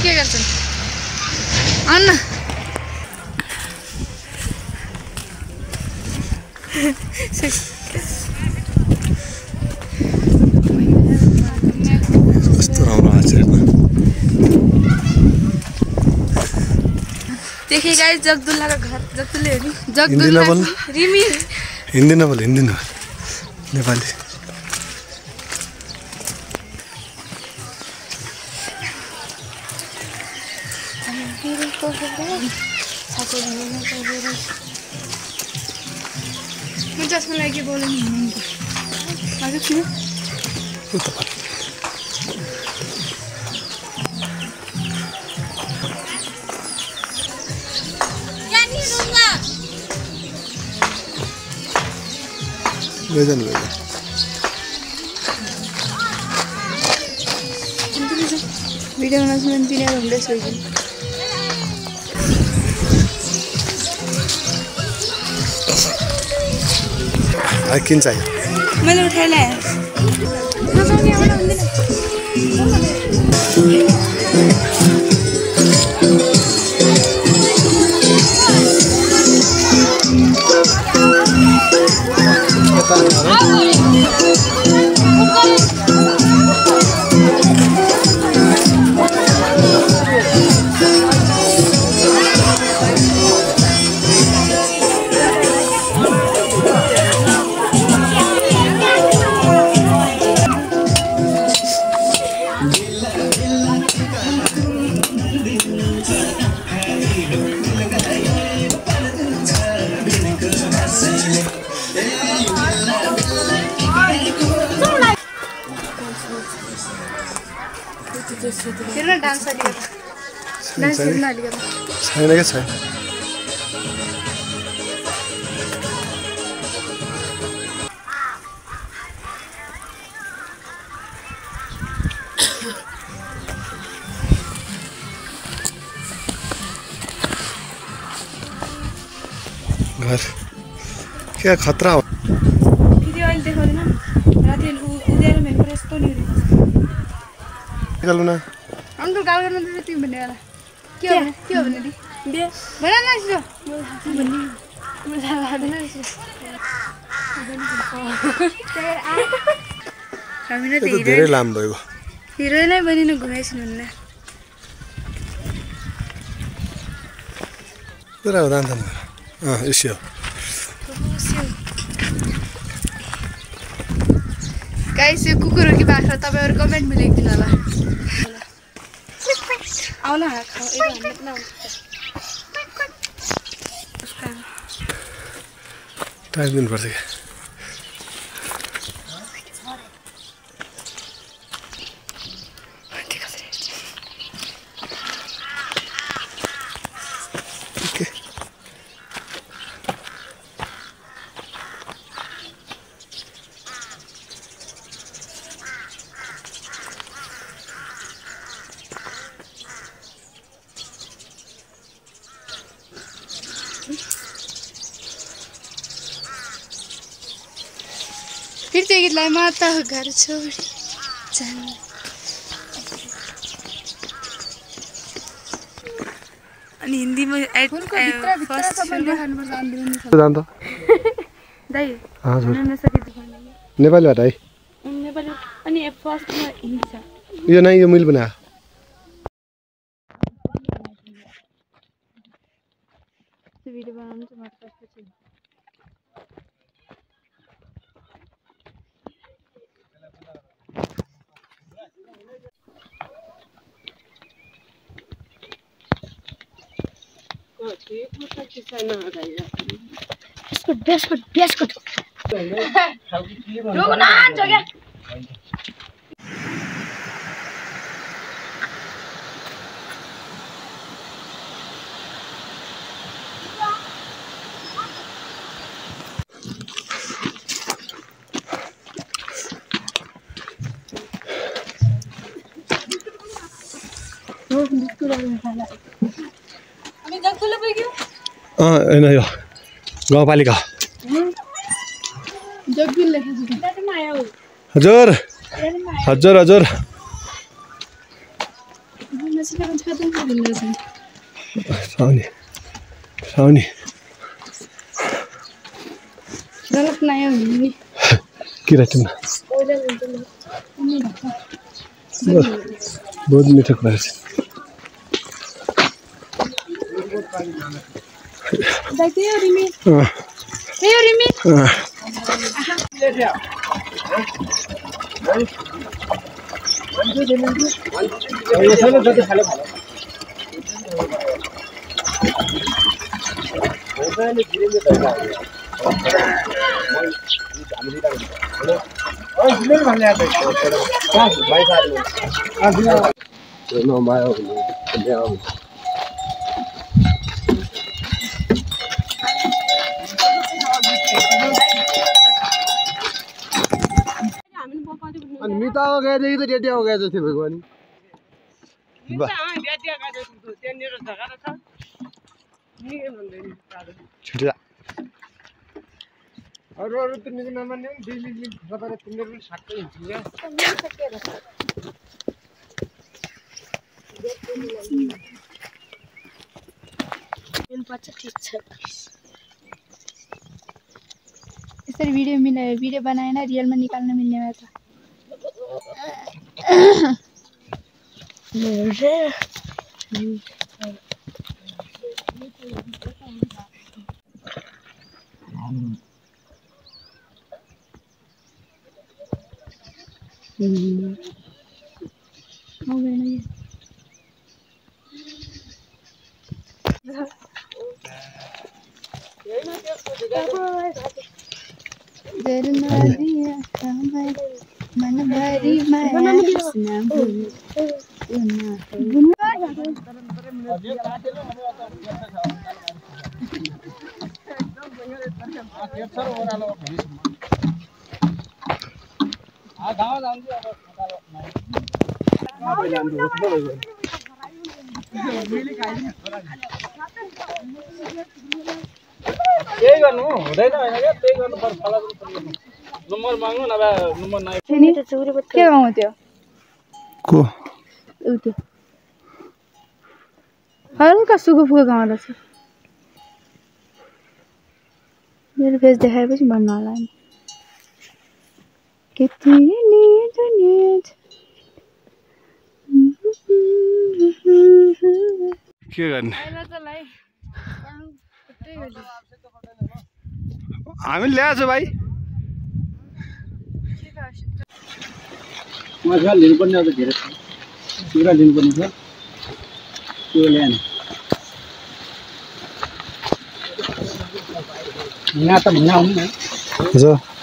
के गर्छन् अन्न कस्तो राम्रो आचरण देखे गाइस जगदुल्लाको घर जगदुल्ले हो नि जगदुल्ला रिमी हिन्दी नबोल नेपाली म जसको लागि बोल्नु नि हजुर किन लैजान भिडियो बनाउँछु दिने हुँदैछ किन चाहियो मैले उठाइ ल्याएँ हेर्न डान्स हेर्न अलिकति छैन क्या छैन घर क्या खतरा हो फेरि अहिले देखाउँदैन राति उद्याएर मेरो यस्तो नि निकाल्नु न अङ्कल गाउँ गर्नु त तिमी भन्ने बेला के हो भने नि भन न यसो हामी न धेरै लामो भयो हिरोइनै बनिन घुमाइसिनु भन्न पुरा हो दान यसो गाइस यो कुकुर हो कि बाख्रा तपाईँहरू कमेन्टमा लेखिदिनु होला आउला टाइम दिनुपर्छ क्या फिर त्यो गीतलाई माता घर छोडी जान अनि हिन्दीमा नेपालीबाट है अनि फर्स्टमा हिन्दी छ यो नै यो मैले बनाएको भिडियो बनाउनु चाहिँ मर्छ बिस्कुट होइन यो गाउँपालिका जग्गिल लेखेको हजुर हजुर हजुर साउनी गलत नआयो नि किरा तिम्रो बहुत मिठो कुरा छ मिता हो गया देखि त डेटिया हो गया जति भगवान छुट्या अरु त निको नमान्ने दिल्ली तपाईले तिम्रो पनि साक्कै हुन्छ या बिल पछि ठीक छ यसरी भिडियो बनाएन रियलमा निकाल्न मिल्ने भए त मन भरी माया त्यही गर्नु हुँदैन हैन के त्यही गर्नु पर्छ फला नम्बर माग्नु नभए नम्बर नाइ के गाउँ त्यो को त्यो हल्का सुगुफुगु गाउँ रहेछ मेरो फेस देखाएपछि भन्नु होला नि के गर्ने हामी ल्याएछ भाइ मजा लिनुपर्ने अझ धेरै छ कुरा लिनुपर्ने छ त्यो ल्याएन यहाँ त भन्ने आउनु न हजुर